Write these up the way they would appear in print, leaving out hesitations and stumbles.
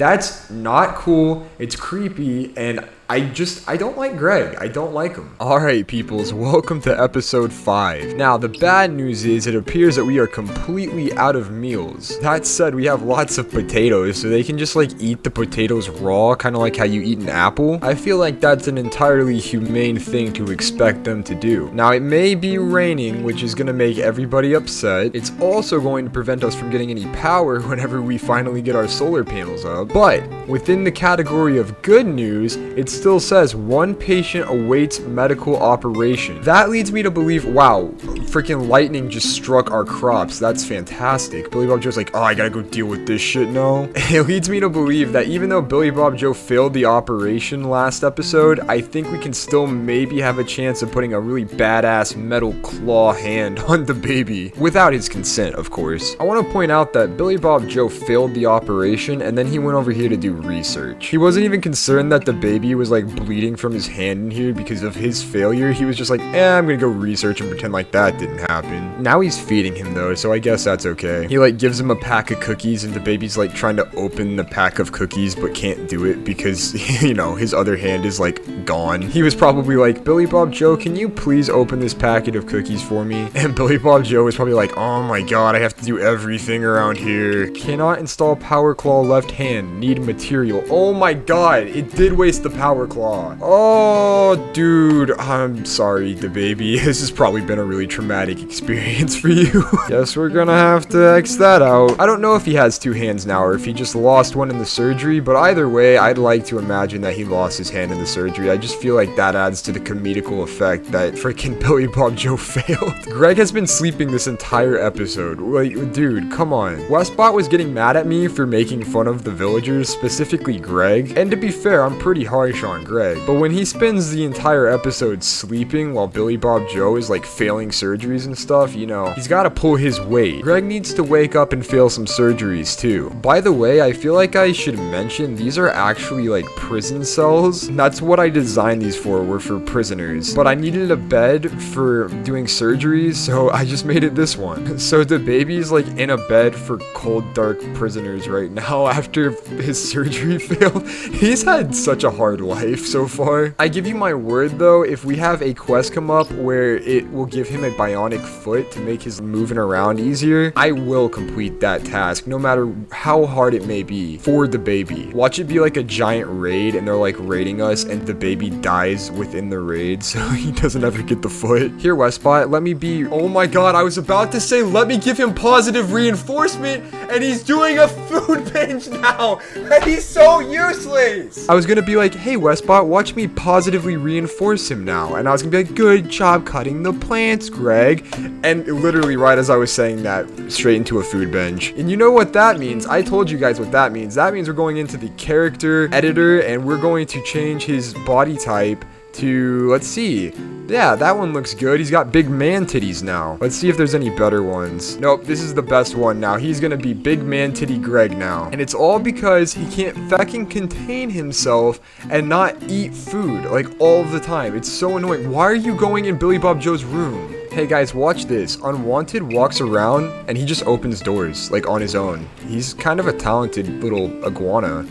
That's not cool. It's creepy, and I don't like Greg. I don't like him. Alright, peoples, welcome to episode 5. Now, the bad news is it appears that we are completely out of meals. That said, we have lots of potatoes, so they can just like eat the potatoes raw, kind of like how you eat an apple. I feel like that's an entirely humane thing to expect them to do. Now, it may be raining, which is going to make everybody upset. It's also going to prevent us from getting any power whenever we finally get our solar panels up. But within the category of good news, it's still says one patient awaits medical operation. That leads me to believe, wow, freaking lightning just struck our crops. That's fantastic. Billybobjoe's like, oh, I gotta go deal with this shit now. It leads me to believe that even though Billybobjoe failed the operation last episode, I think we can still maybe have a chance of putting a really badass metal claw hand on the baby. Without his consent, of course. I want to point out that Billybobjoe failed the operation and then he went over here to do research. He wasn't even concerned that the baby was like bleeding from his hand in here because of his failure. He was just like, I'm gonna go research and pretend like that didn't happen. Now he's feeding him though, so I guess that's okay. He like gives him a pack of cookies and the baby's like trying to open the pack of cookies but can't do it because, you know, his other hand is like gone. He was probably like, Billybobjoe, can you please open this packet of cookies for me? And Billybobjoe was probably like, oh my god, I have to do everything around here. Cannot install power claw left hand. Need material. Oh my god, it did waste the power claw. Oh, dude, I'm sorry, the baby. This has probably been a really traumatic experience for you. Guess we're gonna have to X that out. I don't know if he has two hands now or if he just lost one in the surgery, but either way, I'd like to imagine that he lost his hand in the surgery. I just feel like that adds to the comedical effect that freaking Billybobjoe failed. Greg has been sleeping this entire episode. Like, dude, come on. Westbot was getting mad at me for making fun of the villagers, specifically Greg, and to be fair, I'm pretty harsh on Greg, but when he spends the entire episode sleeping while Billybobjoe is like failing surgeries and stuff, you know, he's gotta pull his weight. Greg needs to wake up and fail some surgeries too. By the way, I feel like I should mention these are actually like prison cells. That's what I designed these for, were for prisoners, but I needed a bed for doing surgeries, so I just made it this one. So the baby's like in a bed for cold dark prisoners right now after his surgery failed. He's had such a hard life so far. I give you my word though, if we have a quest come up where it will give him a bionic foot to make his moving around easier, I will complete that task no matter how hard it may be for the baby. Watch it be like a giant raid and they're like raiding us and the baby dies within the raid so he doesn't ever get the foot. Here Westbot, let me be, oh my god, I was about to say let me give him positive reinforcement and he's doing a food binge now and he's so useless. I was gonna be like, hey Westbot, watch me positively reinforce him now, and I was gonna be like, good job cutting the plants, Greg, and literally right as I was saying that, straight into a food bench. And you know what that means? I told you guys what that means. That means we're going into the character editor and we're going to change his body type to, let's see, yeah, that one looks good. He's got big man titties now. Let's see if there's any better ones. Nope, this is the best one now. He's gonna be big man titty Greg now. And it's all because he can't fucking contain himself and not eat food, like, all the time. It's so annoying. Why are you going in Billybobjoe's room? Hey guys, watch this. Unwanted walks around and he just opens doors, like, on his own. He's kind of a talented little iguana.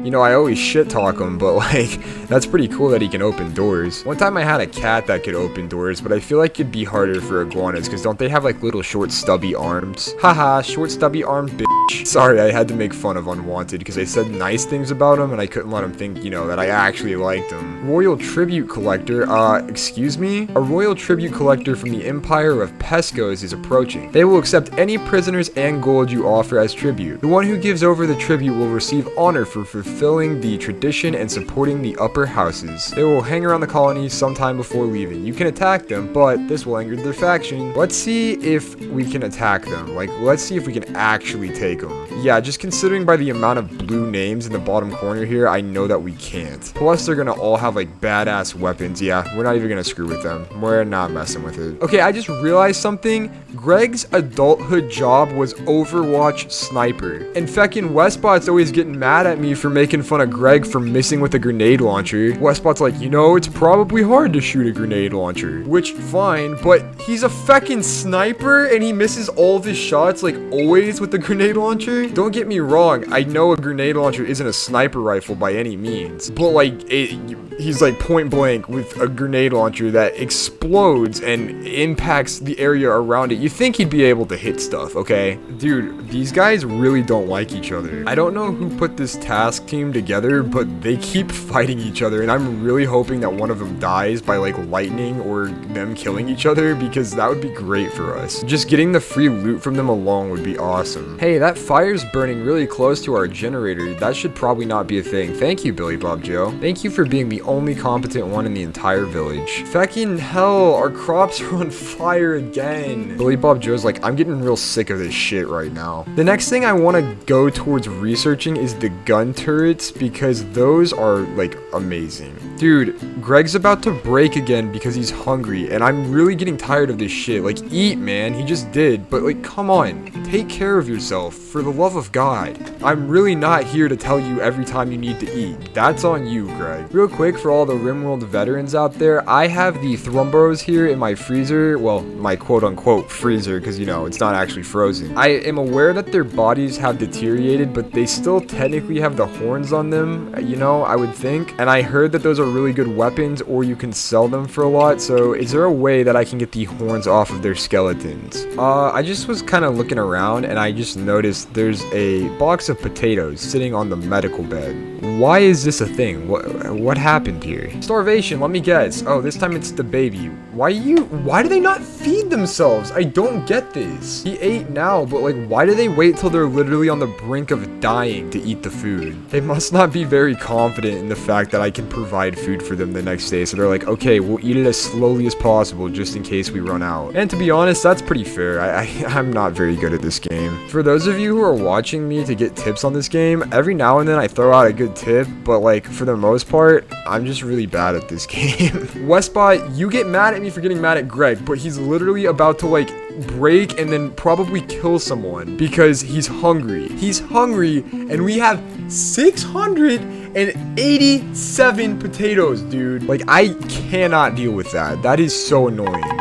You know, I always shit talk him, but like, that's pretty cool that he can open doors. One time I had a cat that could open doors, but I feel like it'd be harder for iguanas, because don't they have like little short stubby arms? Haha, short stubby arm bitch. Sorry, I had to make fun of Unwanted, because I said nice things about him, and I couldn't let him think, you know, that I actually liked him. Royal Tribute Collector, excuse me? A Royal Tribute Collector from the Empire of Pescos is approaching. They will accept any prisoners and gold you offer as tribute. The one who gives over the tribute will receive honor for fulfilling the tradition and supporting the upper houses. They will hang around the colony sometime before leaving. You can attack them, but this will anger their faction. Let's see if we can attack them. Like, let's see if we can actually take them. Yeah, just considering by the amount of blue names in the bottom corner here, I know that we can't. Plus, they're gonna all have like badass weapons. Yeah, we're not even gonna screw with them. We're not messing with it. Okay, I just realized something. Greg's adulthood job was Overwatch Sniper. And feckin' Westbot's always getting mad at me for making fun of Greg for missing with a grenade launcher. Westbot's like, you know, it's probably hard to shoot a grenade launcher. Which, fine, but he's a feckin' sniper and he misses all of his shots, like, always with the grenade launcher? Don't get me wrong, I know a grenade launcher isn't a sniper rifle by any means, but like, he's like point blank with a grenade launcher that explodes and impacts the area around it. You think he'd be able to hit stuff, okay? Dude, these guys really don't like each other. I don't know who put this task team together, but they keep fighting each other, and I'm really hoping that one of them dies by like lightning or them killing each other, because that would be great for us. Just getting the free loot from them alone would be awesome. Hey, that fire's burning really close to our generator. That should probably not be a thing. Thank you, Billybobjoe. Thank you for being the only competent one in the entire village. Feckin' hell, our crops are on fire again. Billybobjoe's like, I'm getting real sick of this shit right now. The next thing I want to go towards researching is the gun turrets, because those are like amazing. Dude, Greg's about to break again because he's hungry, and I'm really getting tired of this shit. Like, eat, man. He just did, but like, come on. Take care of yourself, for the love of God. I'm really not here to tell you every time you need to eat. That's on you, Greg. Real quick, for all the RimWorld veterans out there, I have the Thrumbos here in my freezer. Well, my quote-unquote freezer, because, you know, it's not actually frozen. I am aware that their bodies have deteriorated, but they still technically have the horns on them, you know, I would think. And I heard that those are really good weapons, or you can sell them for a lot. So is there a way that I can get the horns off of their skeletons? I just was kind of looking around, and I just noticed there's a box of potatoes sitting on the medical bed. Why is this a thing? What happened here? Starvation, let me guess. Oh, this time it's the baby. Why do they not feed themselves? I don't get this. He ate now, but like, why do they wait till they're literally on the brink of dying to eat the food? They must not be very confident in the fact that I can provide food for them the next day. So they're like, okay, we'll eat it as slowly as possible just in case we run out. And to be honest, that's pretty fair. I'm not very good at this game. For those of you who are watching me to get tips on this game, every now and then I throw out a good tip, but like, for the most part, I'm just really bad at this game. Westbot, you get mad at me for getting mad at Greg, but he's literally about to like break and then probably kill someone because he's hungry. He's hungry, and we have 687 potatoes, dude. Like, I cannot deal with that. That is so annoying.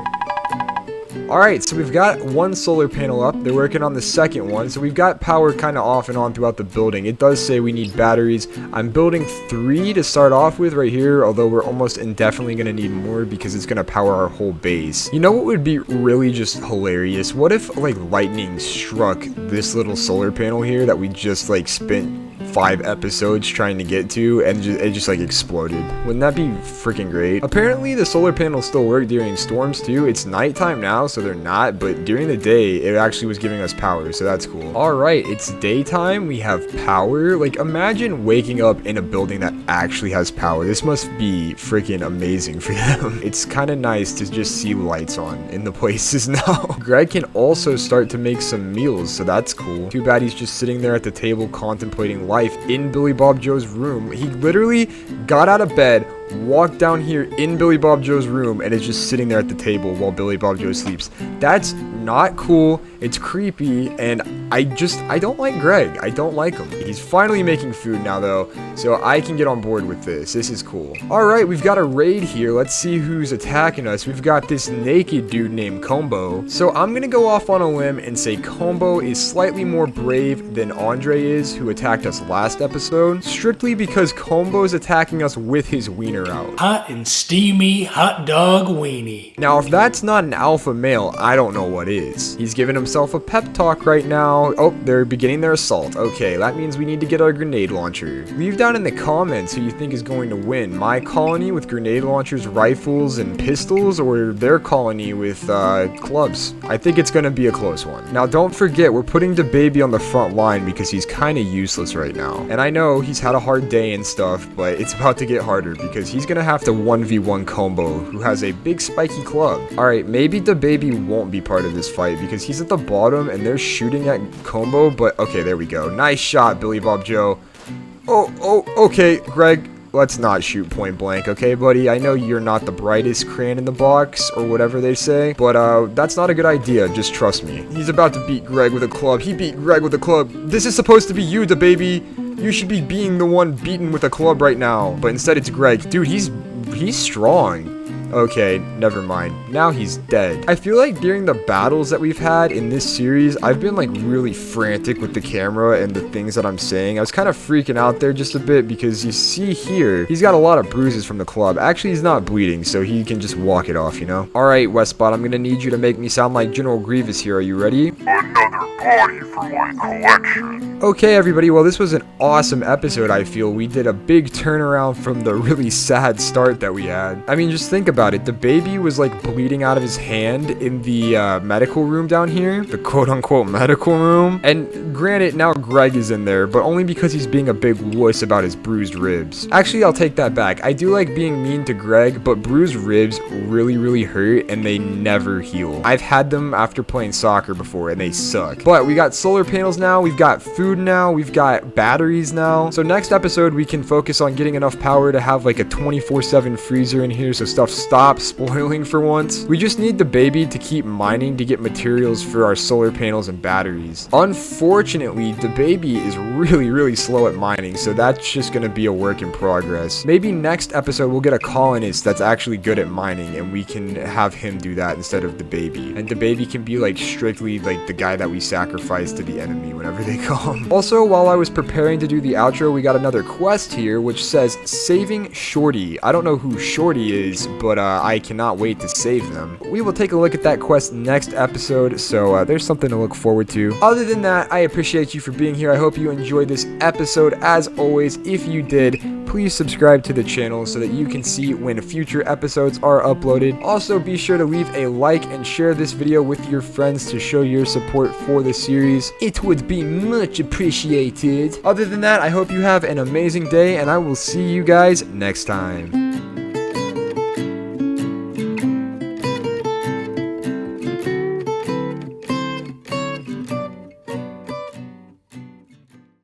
Alright, so we've got one solar panel up. They're working on the second one. So we've got power kind of off and on throughout the building. It does say we need batteries. I'm building 3 to start off with right here, although we're almost indefinitely going to need more because it's going to power our whole base. You know what would be really just hilarious? What if like lightning struck this little solar panel here that we just like spent 5 episodes trying to get to, and it just like exploded? Wouldn't that be freaking great? Apparently the solar panels still work during storms too. It's nighttime now, so they're not, but during the day it actually was giving us power, so that's cool. All right, it's daytime, we have power. Like, imagine waking up in a building that actually has power. This must be freaking amazing for them. It's kind of nice to just see lights on in the places now. Greg can also start to make some meals, so that's cool. Too bad he's just sitting there at the table contemplating life in Billybobjoe's room. He literally got out of bed, walked down here in Billybobjoe's room, and is just sitting there at the table while Billybobjoe sleeps. That's not cool. It's creepy, and I don't like Greg. I don't like him. He's finally making food now, though, so I can get on board with this. This is cool. All right, we've got a raid here. Let's see who's attacking us. We've got this naked dude named Combo. So I'm gonna go off on a limb and say Combo is slightly more brave than Andre is, who attacked us last episode, strictly because Combo's attacking us with his wiener out. Hot and steamy hot dog weenie. Now, if that's not an alpha male, I don't know what is. He's giving himself a pep talk right now. Oh, they're beginning their assault. Okay, that means we need to get our grenade launcher. Leave down in the comments who you think is going to win. My colony with grenade launchers, rifles, and pistols, or their colony with clubs. I think it's going to be a close one. Now, don't forget, we're putting the baby on the front line because he's kind of useless right now. And I know he's had a hard day and stuff, but it's about to get harder because he's going to have to 1v1 Combo, who has a big spiky club. Alright, maybe the baby won't be part of this fight because he's at the bottom and they're shooting at Combo, but okay, there we go. Nice shot, Billybobjoe. Oh, okay, Greg. Let's not shoot point blank, okay, buddy? I know you're not the brightest crayon in the box, or whatever they say, but that's not a good idea, just trust me. He's about to beat Greg with a club. He beat Greg with a club. This is supposed to be you, the baby. You should be being the one beaten with a club right now, but instead it's Greg. Dude, he's strong. Okay, never mind. Now he's dead. I feel like during the battles that we've had in this series, I've been like really frantic with the camera and the things that I'm saying. I was kind of freaking out there just a bit because you see here, he's got a lot of bruises from the club. Actually, he's not bleeding, so he can just walk it off, you know? Alright, Westbot, I'm gonna need you to make me sound like General Grievous here. Are you ready? Another body for my collection. Okay, everybody, well, this was an awesome episode, I feel. We did a big turnaround from the really sad start that we had. I mean, just think about it. The baby was, like, bleeding out of his hand in the medical room down here. The quote-unquote medical room. And granted, now Greg is in there, but only because he's being a big wuss about his bruised ribs. Actually, I'll take that back. I do like being mean to Greg, but bruised ribs really, really hurt, and they never heal. I've had them after playing soccer before, and they suck. But we got solar panels now, we've got food now, we've got batteries now. So next episode, we can focus on getting enough power to have like a 24/7 freezer in here so stuff stops spoiling for once. We just need the baby to keep mining to get materials for our solar panels and batteries. Unfortunately, the baby is really, really slow at mining, so that's just gonna be a work in progress. Maybe next episode, we'll get a colonist that's actually good at mining, and we can have him do that instead of the baby. And the baby can be like strictly like the guy that we sacrifice to the enemy whenever they come. Also, while I was preparing to do the outro, we got another quest here which says saving Shorty. I don't know who Shorty is, but I cannot wait to save them. We will take a look at that quest next episode, so there's something to look forward to. Other than that, I appreciate you for being here. I hope you enjoyed this episode. As always, if you did, please subscribe to the channel so that you can see when future episodes are uploaded. Also, be sure to leave a like and share this video with your friends to show your support for the series. It would be much appreciated. Other than that, I hope you have an amazing day, and I will see you guys next time.